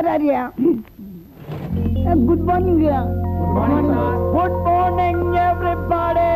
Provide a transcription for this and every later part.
வராரியா? Good morning. Good morning everybody.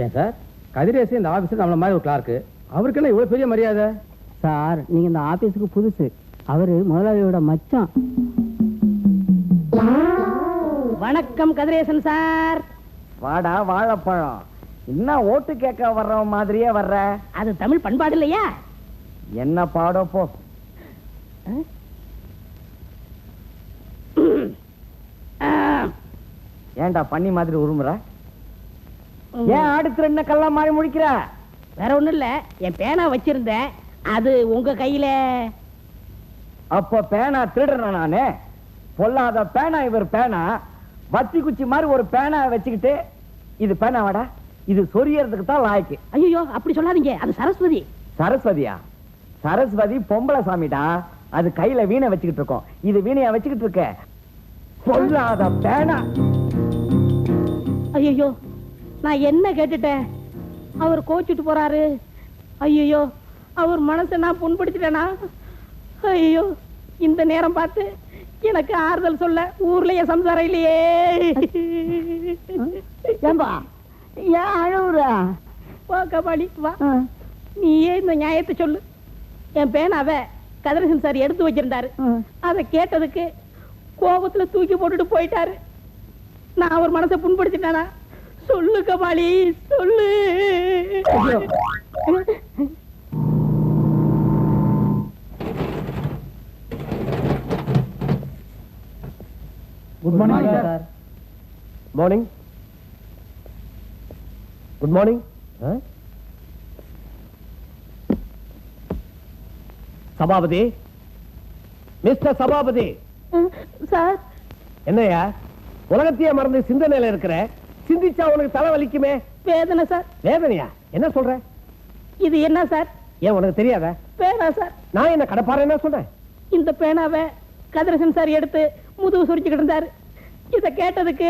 ஏன் sir, Kathiresu இந்த ஆபீஸுக்கு நம்மள மாதிரி ஒரு கிளார்க்கு, அவருக்கு என்ன இவ்வளவு பெரிய மரியாதை? சார், நீங்க இந்த ஆபீஸுக்கு புதுசு, அவரு முதலாளியோட மச்சான். வணக்கம் கதிரேசன் சார். வாடா வாழைப்பழம், என்ன ஓட்டு கேட்க வர்ற மாதிரியே வர்ற? அது தமிழ் பண்பாடு இல்லையா? என்ன பாடோ போ. ஏன்டா பண்ணி மாதிரி உருமுற? ஏன் அடுத்து என்ன கல்லா மாறி முடிக்கிற? வேற ஒண்ணும் இல்ல, என் பேனா வச்சிருந்தேன், அது உங்க கையில. அப்ப பேனா திருடுறேன் நானு? பொல்லாத பேனா இவர் பேனா. வத்தி குச்சி மாதிரி ஒரு பேனா வச்சுக்கிட்டு, இது பேனாவாடா, இது சொரியறதுக்கு தான் லாய்க்கு. ஐயோ அப்படி சொல்லாதீங்க, அது சரஸ்வதி. சரஸ்வதியா? சரஸ்வதி பொம்பளை சாமிடா, அது கையில வீணை வச்சுக்கிட்டு இருக்கோம், இது வீணையா வச்சுக்கிட்டு இருக்க. பொல்லாத பேனா. ஐயோ நான் என்ன கேட்டுட்டேன்? அவர் கோச்சிட்டு போறாரு. ஐயோ அவர் மனசை நான் புண்படுத்திட்டேனா? ஐயோ இந்த நேரம் பார்த்து எனக்கு ஆறுதல் சொல்ல ஊர்லயே சம்சாரம் இல்லையே. ஏம்பா ஏன் அழுவுற? வா கபாலி வா, நீயே இந்த நியாயத்தை சொல்லு. என் பேனாவை கதிரேசன் சார் எடுத்து வச்சிருந்தாரு, அதை கேட்டதுக்கு கோபத்துல தூக்கி போட்டுட்டு போயிட்டாரு. நான் அவர் மனசை புண்படுத்திட்டானா? சொல்லு கபாலி சொல்லு. Good morning sir. Morning. Good morning. Sabapathi, mister Sabapathi. Sir என்னையா உலகத்தையே மறந்து சிந்தனையில இருக்கிற? சிந்திச்சா உனக்கு தலை வலிக்குமே. வேதனை சார். வேதனையா? என்ன சொல்ற? இது என்ன சார்? ஏன் உனக்கு தெரியாத? பேனா சார். நான் என்ன கடப்பார என்ன சொல்றேன்? இந்த பேனாவை கதிரேசன் சார் எடுத்து முதுகு சுரிச்சுக்கிட்டு இருந்தாரு. இத கேட்டதுக்கு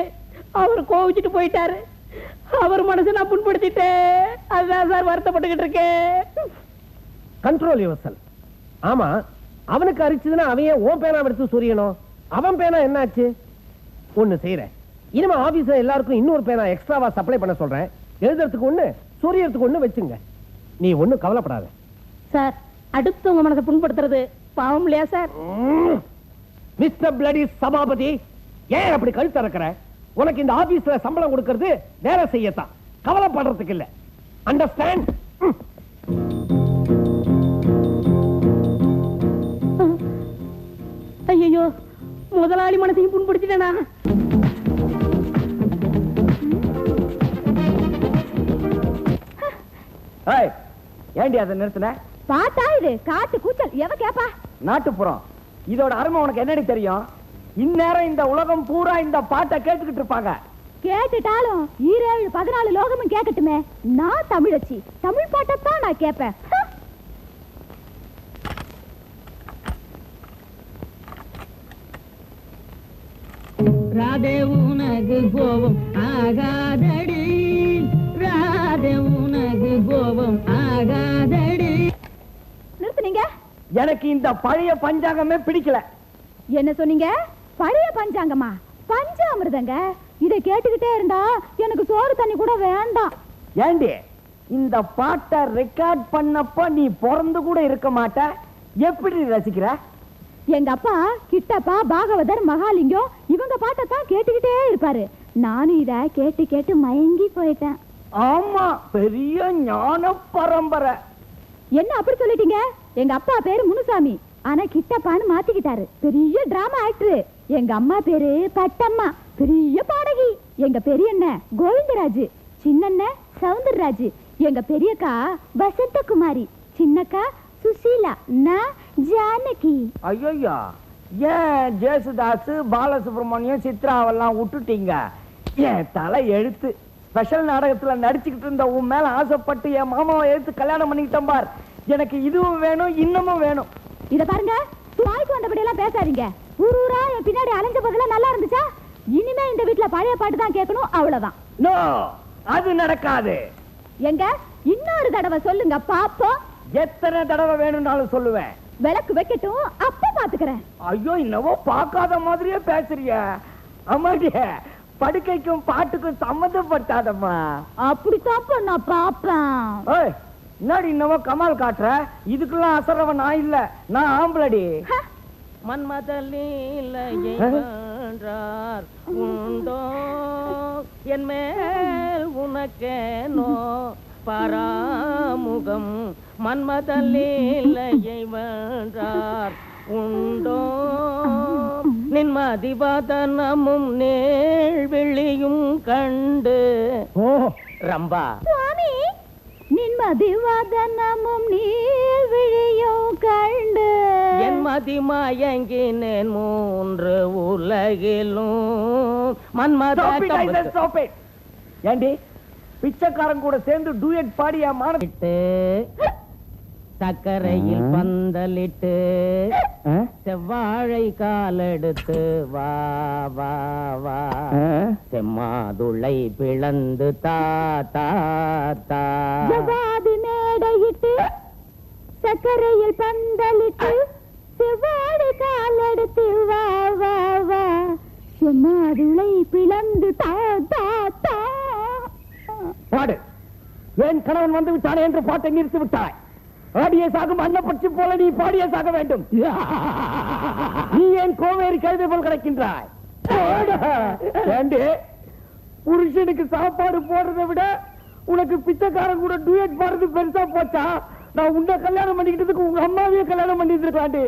அவர் கோவிச்சுட்டு போயிட்டாரு. அவர் மனசை நான் புண்படுத்திட்டேன். அதுதான் சார் வருத்தப்பட்டுக்கிட்டு இருக்கேன். Control yourself. ஆமா, அவனுக்கு அரிச்சதுன்னா அவன் ஏன் ஓன் பேனா எடுத்து சொரியணும்? அவன் பேனா என்னாச்சு? ஒண்ணு செய்யறேன், இனிமே ஆபீஸ்ல எல்லாருக்கும் இன்னொரு பேனா எக்ஸ்ட்ராவா சப்ளை பண்ண சொல்றேன். எழுதுறதுக்கு ஒண்ணு, சொரியறதுக்கு ஒண்ணு வச்சுங்க. நீ ஒண்ணு கவலைப்படாத. சார், அடுத்தவங்க மனசை புண்படுத்துறது பாவம் இல்லையா சார்? மிஸ்டர் பிளடி சபாபதி, ஏன் அப்படி கழுத்து இறக்குற? உனக்கு இந்த ஆபீஸ்ல சம்பளம் கொடுக்கிறது வேலை செய்யத்தான், கவலைப்படுறதுக்கு இல்ல. அண்டர்ஸ்டாண்ட்? ஐயோ முதலாளி மனசையும் புண்படுத்திட்டேனா? ஏண்டி அதை நிறுத்தின? பாத்தா இது காட்டு கூச்சல், எவ கேப்பா? நாட்டுப்புறம். இதோட அருமை உனக்கு என்னடி தெரியும்? இந்நேரம் இந்த உலகம் பூரா இந்த பாட்டை கேட்டுக்கிட்டு இருப்பாங்க. கேட்டுட்டாலும் 14 லோகமும் கேட்கட்டுமே. நான் தமிழச்சி, தமிழ் பாட்டத்தான் நான் கேட்பேன். ராதே உனக்கு கோபம் ஆகாதடி, ராதே உனக்கு கோபம் ஆகாதடி. நிறுத்துனீங்க? எனக்கு இந்த பழைய பஞ்சாங்கமே பிடிக்கல. என்ன சொன்னீங்க? பழைய பஞ்சாங்கமா? பஞ்சாமிர்தங்க. இதை கேட்டுக்கிட்டே இருந்தா எனக்கு சோறு தண்ணி கூட வேண்டாம். ஏண்டி இந்த பாட்டை ரெக்கார்ட் பண்ணப்ப நீ பிறந்து கூட இருக்க மாட்ட, எப்படி ரசிக்கிற? எங்க அப்பா கிட்டப்பா, பாகவதர், மகாலிங்கம் இவங்க பாட்டத்தான் கேட்டுக்கிட்டே இருப்பாரு. நானும் இத கேட்டு கேட்டு மயங்கி போயிட்டேன். ஆமா, பெரிய ஞான பரம்பரை. என்ன அப்படி சொல்லிட்டீங்க? எங்க அப்பா பேரு முனுசாமி, ஆனா கிட்டப்பான்னு மாத்திக்கிட்டாரு. பெரிய டிராமா ஆக்டர். எங்க அம்மா பேரு பட்டம்மா, பெரிய பாடகி. எங்க பெரியண்ண கோவிந்தராஜ், சின்னண்ண சவுந்தரராஜ், எங்க பெரியக்கா வசந்தகுமாரி, சின்னக்கா சுசீலா, நான் ஜானகி. ஐயோ, ஏன் ஜேசுதாஸ், பாலசுப்ரமணியம், சித்ராவெல்லாம் விட்டுட்டீங்க? ஏன் தலை எழுத்து. ஸ்பெஷல் நாடகத்துல நடிச்சுக்கிட்டு இருந்த உன் மேல ஆசைப்பட்டு என் மாமாவை எடுத்து கல்யாணம் பண்ணிக்கிட்டேன் பார். எனக்கு இதுவும் வேணும், இன்னமும் வேணும். இத பாருங்க, வாய்க்கு வந்தபடி எல்லாம் பேசாதீங்க. ஊரூரா என் பின்னாடி அலைஞ்ச போதெல்லாம் நல்லா இருந்துச்சா? இனிமே இந்த வீட்டுல பழைய பாட்டு தான் கேட்கணும், அவ்வளவுதான். நோ, அது நடக்காது. எங்க இன்னொரு தடவை சொல்லுங்க பாப்போம். எத்தனை தடவை வேணும்னாலும் சொல்லுவேன். விளக்கு வைக்கட்டும், அப்ப பாத்துக்கிறேன். ஐயோ, இன்னவோ பார்க்காத மாதிரியே பேசுறிய. அம்மாடிய படுக்கைக்கும் பாட்டுக்கும் சம்மந்தப்பட்டாதம்மா. அப்படித்தான் நான் பாப்பேன். என்னடி இன்னவோ கமால் காட்டுற? இதுக்கெல்லாம் அசரவன் நான் இல்ல, நான் ஆம்பளடி. மன்மதலீலையை வென்றார் உண்டோ என் மேல் உனக்கேனோ பராமுகம். மன்மதலீலையை வென்றார் உண்டோ நின்மதிவதனமும் நேழ்விழியும் கண்டு. ஓ ரம்பா சுவாமி, நின்மதிவதனமும் நீழ்விழியும் கண்டு என் மதிமயங்கினேன் மூன்று உலகிலும் மன்மத. ஏண்டி பிச்சைக்காரன் கூட சேர்ந்து டூயட் பாடியா மாறிட்டு சக்கரையில் பந்தலிட்டு செவ்வாழை காலெடுத்து வா வா வா செம்மாதுளை பிளந்து தா தா தா. ஜவாதி மேடையிட்டு சக்கரையில் பந்தலிட்டு செவ்வாழை காலெடுத்து வா வா வா செம்மாதுளை பிளந்து தா தா தா. பாடு. என் கணவன் வந்து விட்டானே என்று பாட்டை நிறுத்தி விட்டாய். ஆடிய சாகும் அன்னப்பட்சி போல நீ பாடிய சாக வேண்டும். நீ ஏன் கோவேரி கழுதை போல் கிடைக்கின்றாய்? ஏண்டி, புருஷனுக்கு சாப்பாடு போடுறதை விட உனக்கு பிச்சைக்காரன் கூட டூயட் பாடுறது பெருசா போச்சா? நான் உன்னை கல்யாணம் பண்ணிக்கிட்டதுக்கு உங்க அம்மாவையே கல்யாணம் பண்ணி இருக்காண்டி.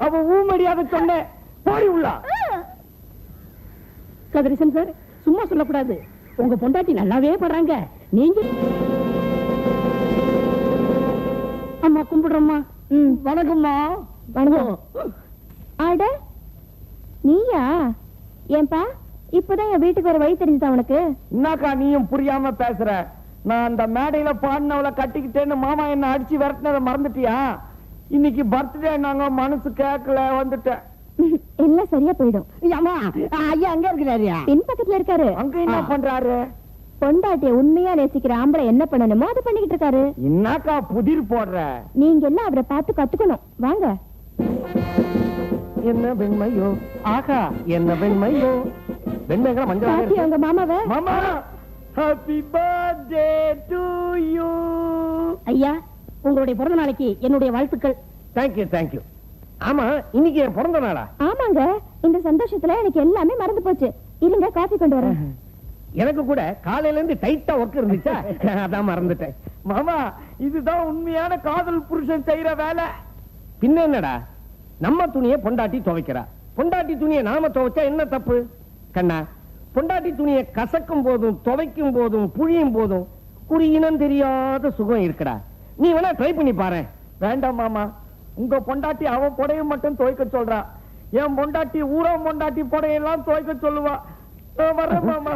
அவ ஊமடியாக சொன்னேன். பாடி உள்ளா. கதிரேசன் சார், சும்மா சொல்லக்கூடாது. உங்க பொண்டாட்டி நல்லாவே படுறாங்க. நீங்க அம்மா கும்பிடுறோம்மா. வணக்கம்மா. வணக்கம். ஆட நீயா? ஏன்பா இப்பதான் என் வீட்டுக்கு ஒரு வழி தெரிஞ்சுதா உனக்கு? என்னக்கா நீயும் புரியாம பேசுற? நான் அந்த மேடையில பாடினவளை கட்டிக்கிட்டேன்னு மாமா என்ன அடிச்சு விரட்டினதை மறந்துட்டியா? இன்னைக்கு பர்த்டே, நாங்க மனசு கேட்கல வந்துட்டேன். எல்லாம் சரியா போயிடும். ஐயா அங்க இருக்கிறாரு. பின் பக்கத்துல இருக்காரு. அங்க என்ன பண்றாரு? பொண்டாட்டிய உண்மையா நேசிக்கிற ஆம்பளை என்ன பண்ணணுமோ அதை பண்ணிக்கிட்டு இருக்காரு. என்னக்கா புதிர் போடுற? நீங்க எல்லாம் அவரை பார்த்து கத்துக்கணும். வாங்க. என்ன வெண்மையோ, ஆகா என்ன வெண்மையோ. வெண்மைகளை பாத்தி மஞ்சள். உங்க மாமாவை. மாமா, ஹாப்பி பர்த்டே டு யூ. ஐயா, உங்களுடைய பிறந்த நாளைக்கு என்னுடைய வாழ்த்துக்கள். Thank you thank you. ஆமா, இன்னைக்கு என் பிறந்த நாளா? ஆமாங்க, இந்த சந்தோஷத்துல எனக்கு எல்லாமே மறந்து போச்சு. இருங்க, காஃபி கொண்டு வரேன். எனக்கு கூட காலையில இருந்து டைட்டா ஒர்க் இருந்துச்சா, அதான் மறந்துட்டேன். மாமா, இதுதான் உண்மையான காதல் புருஷன் செய்யற வேலை. பின்ன என்னடா, நம்ம துணியை பொண்டாட்டி துவைக்கிறா. பொண்டாட்டி துணியை நாம துவைச்சா என்ன தப்பு? கண்ணா, பொண்டாட்டி துணியை கசக்கும் போதும் துவைக்கும் போதும் புழியும் போதும் ஒரு இனம் தெரியாத சுகம் இருக்குடா. நீ வேணா ட்ரை பண்ணி பாரு. வேண்டாம் மாமா, உங்க பொண்டாட்டி அவ புடைய மட்டும் துவைக்க சொல்றா. என் பொண்டாட்டி ஊரா பொண்டாட்டி புடையெல்லாம் துவைக்க சொல்லுவா. வர்றேன் மாமா.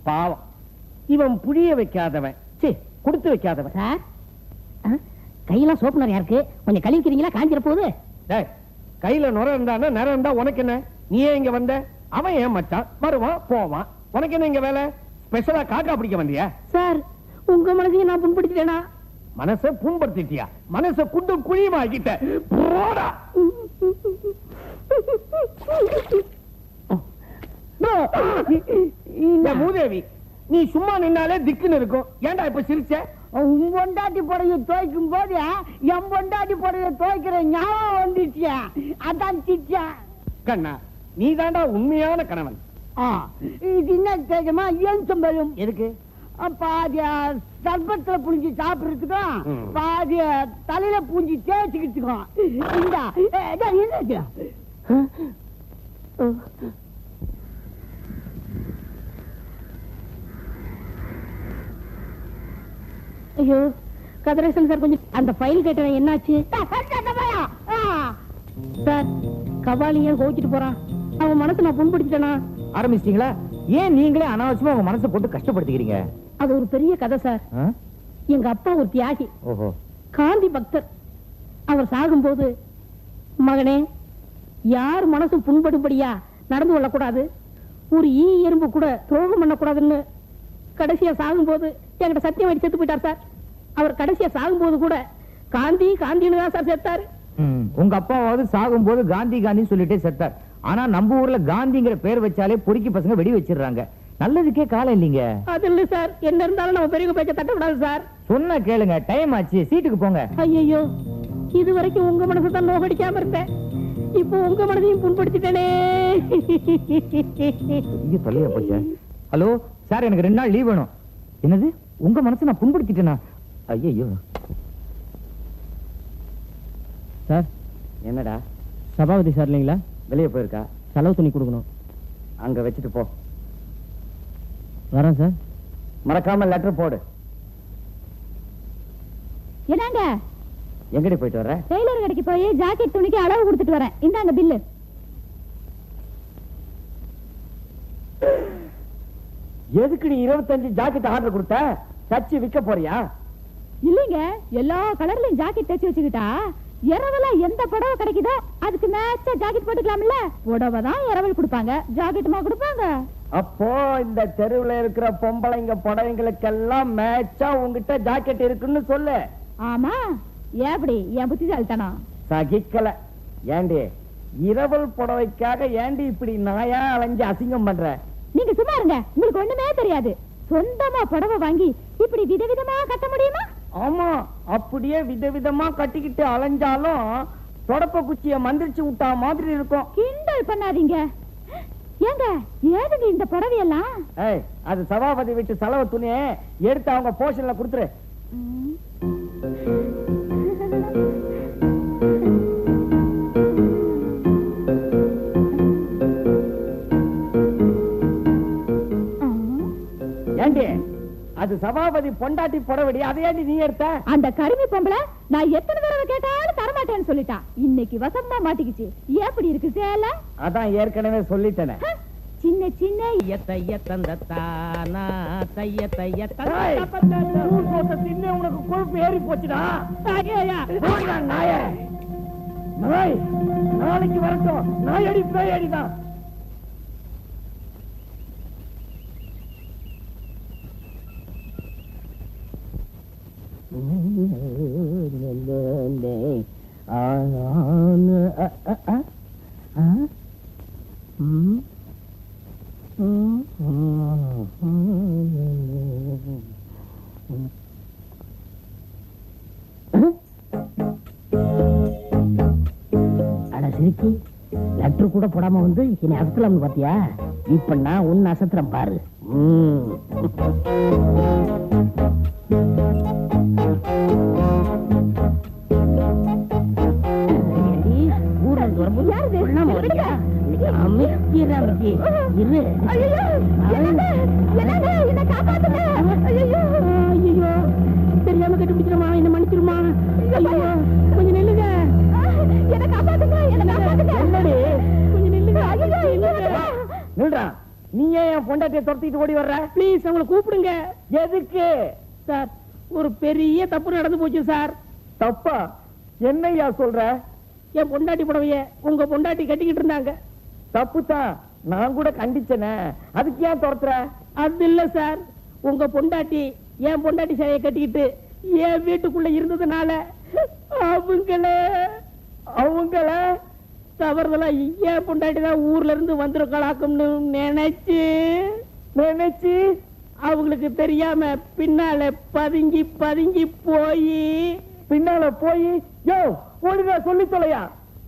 பாவம், இவன் புழிய வைக்காதவன், கொடுத்து வைக்காதவன். சார், கையெல்லாம் சோப்பு நிறையா இருக்கு, கொஞ்சம் கழுவிக்கிறீங்களா? காஞ்சிட போகுது. டேய், கையில நுர இருந்தானே, நிறம் இருந்தா உனக்கு என்ன? நீ ஏன் இங்க வந்த? அவன் ஏன் மச்சான், வருவான் போவான். உனக்கு என்ன இங்க வேலை? ஸ்பெஷலா காக்கா பிடிக்க வந்தியா? சார், உங்க மனதையும் நான் புண்படுத்திட்டேனா? மனசை புண்படுத்திட்டியா? மனசை குண்டு குழியுமாக்கிட்ட. போடா. மூதேவி, நீ சும்மா நின்னாலே திக்குன்னு இருக்கும். ஏன்டா இப்ப சிரிச்ச? உன் பொண்டாட்டி புடைய துவைக்கும் போது என் பொண்டாட்டி புடைய துவைக்கிற ஞாபகம் வந்துச்சியா, அதான் சிரிச்சா. கண்ணா, நீ தாண்டா உண்மையான கணவன். இது என்ன தெரியுமா? ஏன் சம்பளம் எதுக்கு? பாதிய சர்பத்துல புளிஞ்சு சாப்பிடுறதுக்கும் ம். பாதிய தலையில பூஞ்சி தேய்ச்சிக்கிட்டுக்கும். இந்தா, என்ன ஐயோ, கதிரேசன் சார், கொஞ்சம் அந்த ஃபைல் கேட்டவன் என்னாச்சு? சார், கபாலி ஏன் கோவிச்சிட்டு போறான்? அவன் மனசை நான் புண்படுத்திட்டேனா? ஆரம்பிச்சிட்டீங்களா? ஏன் நீங்களே அனாவசியமா உங்க மனசை போட்டு கஷ்டப்படுத்திக்கிறீங்க? அது ஒரு பெரிய கதை சார். ஆ? எங்க அப்பா ஒரு தியாகி, ஓஹோ. காந்தி பக்தர். அவர் சாகும்போது, மகனே, யார் மனசும் புண்படும்படியா நடந்து கொள்ளக்கூடாது, ஒரு ஈ எறும்பு கூட துரோகம் பண்ணக்கூடாதுன்னு கடைசியா சாகும்போது என்கிட்ட சத்தியம் வாங்கி செத்து போயிட்டார் சார். அவர் கடைசியா சாகும்போது கூட காந்தி காந்தின்னு தான் சார் செத்தாரு. உங்க அப்பாவாவது சாகும்போது காந்தி காந்தி சொல்லிட்டே செத்தார். ஆனா நம்ம ஊர்ல காந்திங்கிற பேர் வச்சாலே பொறுக்கி பசங்க வெடி வச்சிடுறாங்க. நல்லதுக்கே காலம் இல்லீங்க. அது இல்ல சார், என்ன இருந்தாலும் நம்ம பெரிய பேச்ச தட்டக்கூடாது சார். சொன்னா கேளுங்க, டைம் ஆச்சு, சீட்டுக்கு போங்க. ஐயோ, இது வரைக்கும் உங்க மனசு தான் நோகடிக்காம இருந்தேன், இப்போ உங்க மனதையும் புண்படுத்திட்டேனே. இங்க தொல்லையா போச்சு. ஹலோ சார், எனக்கு 2 நாள் லீவ் வேணும். என்னது, உங்க மனசை நான் புண்படுத்திட்டேனா? ஐயோ. சார், என்னடா? சபாபதி சார் இல்லைங்களா? வெளியே போயிருக்கா? செலவு துணி கொடுக்கணும். அங்க வச்சுட்டு போ. வரேன் சார். மறக்காம லெட்டர் போடு. என்னங்க? எங்கடி போயிட்டு வர? டெய்லர் கடைக்கு போய் ஜாக்கெட் துணிக்கு அளவு கொடுத்துட்டு வரேன். இந்தாங்க பில்லு. எதுக்கு நீ 25 ஜாக்கெட் ஆர்டர் கொடுத்த? தச்சு விற்க போறியா? இல்லைங்க, எல்லா கலர்லயும் ஜாக்கெட் தைச்சு வச்சுக்கிட்டா இரவெல்லாம் எந்த புடவை கிடைக்குதோ அதுக்கு மேட்சா ஜாக்கெட் போட்டுக்கலாம்ல. புடவை தான் இரவல் கொடுப்பாங்க, ஜாக்கெட்டுமா கொடுப்பாங்க? அப்போ இந்த தெருவுல இருக்கிற பொம்பளைங்க புடவைங்களுக்கெல்லாம் மேட்சா உங்ககிட்ட ஜாக்கெட் இருக்குன்னு சொல்லு. ஆமா, எப்படி என் புத்திசாலித்தனம்? சகிக்கல. ஏண்டி இரவல் புடவைக்காக ஏண்டி இப்படி நாயா அலைஞ்சு அசிங்கம் பண்ற? நீங்க சும்மா இருங்க, உங்களுக்கு ஒண்ணுமே தெரியாது. சொந்தமா புடவை வாங்கி இப்படி விதவிதமா கட்ட முடியுமா? ஆமா, அப்படியே விதவிதமா கட்டிக்கிட்டு அலைஞ்சாலும் தொடப்ப குச்சிய மந்திரிச்சு விட்டா மாதிரி இருக்கும். கிண்டல் பண்ணாதீங்க. ஏங்க, ஏதுங்க இந்த புடவையெல்லாம்? ஏய், அது சபாபதி வீட்டு செலவு துணியை எடுத்து அவங்க போஷன்ல கொடுத்துரு. ஏண்டி, அது சபாபதி பொண்டாட்டி புடவடி, அதையாண்டி நீ எடுத்த? அந்த கருமி பொம்பளை நான் எத்தனை தடவை கேட்டாலும் தரமாட்டேன்னு சொல்லிட்டா. இன்னைக்கு வசமா மாட்டிக்கிச்சு. எப்படி இருக்கு சேலை? அதான் ஏற்கனவே சொல்லிட்டேனே. சின்ன சின்ன உனக்கு கொழுப்பு ஏறி போச்சுடா. நாளைக்கு வரட்டும். நாயடி பேயடிதான். அட சிரிக்கி, லெட்டர் கூட போடாம வந்து என்னை அசத்தலாம் பாத்தியா? இப்ப நான் உன்னை அசத்துறேன் பாரு. தெரியாம கண்டுபிடிச்சிருமா, என்ன மன்னிச்சிருமா. கொஞ்சம் நில்லுங்க, என்ன காப்பாத்துங்க, என்ன காப்பாத்துங்க. கொஞ்சம் நில்லுங்க. நில்றா. நீ ஏன் என் பொண்டாட்டியை துரத்திட்டு ஓடி வர்ற? ப்ளீஸ் அவங்களை கூப்பிடுங்க. எதுக்கு? சார், ஒரு பெரிய தப்பு நடந்து போச்சு சார். தப்பா? என்னையா சொல்ற? என் பொண்டாட்டி புடவைய உங்க பொண்டாட்டி கட்டிக்கிட்டு இருந்தாங்க. தப்புதான், நான் கூட கண்டிச்சனே. அதுக்கு ஏன் துரத்துற? அது இல்ல சார், உங்க பொண்டாட்டி என் பொண்டாட்டி சேலையை கட்டிக்கிட்டு என் வீட்டுக்குள்ள இருந்ததுனால அவங்கள தவறுதலா என் பொண்டாட்டி தான் ஊர்ல இருந்து வந்திருக்கலாக்கும்னு நினைச்சு அவங்களுக்கு தெரியாம பின்னால பதுங்கி போய் யோ ஓடுங்க, சொல்லி தொலையா.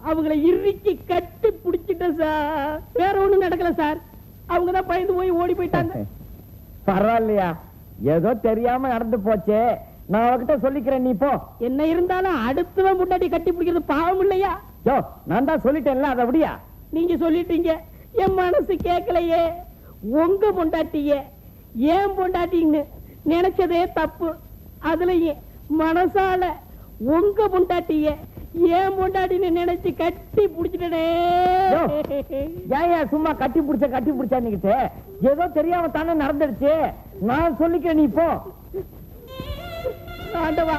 அவங்களை இறுக்கி கட்டி பிடிச்சிட்டேன் சார். வேற ஒண்ணும் நடக்கல சார், அவங்கதான் பயந்து போய் ஓடி போயிட்டாங்க. பரவாயில்லையா, ஏதோ தெரியாம நடந்து போச்சு. நான் அவகிட்ட சொல்லிக்கிறேன், நீ போ. என்ன இருந்தாலும் அடுத்தவன் முன்னாடி கட்டி பிடிக்கிறது பாவம் இல்லையா? யோ, நான் தான் சொல்லிட்டேன்ல, அதை விடியா. நீங்க சொல்லிட்டீங்க, என் மனசு கேட்கலையே. உங்க பொண்டாட்டிய ஏன் பொண்டாட்டின்னு நினைச்சதே தப்பு. அதுலயே மனசால உங்க பொண்டாட்டிய ஏன் பொண்டாட்டின்னு நினைச்சு கட்டி புடிச்சிட்டே. ஏன் சும்மா கட்டி பிடிச்சான்னுகிட்டு ஏதோ தெரியாம தானே நடந்துடுச்சு. நான் சொல்லிக்கிறேன், நீ போ. ஆண்டவா,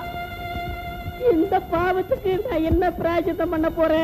இந்த பாவத்துக்கு நான் என்ன பிராயச்சித்தம் பண்ண போறேன்?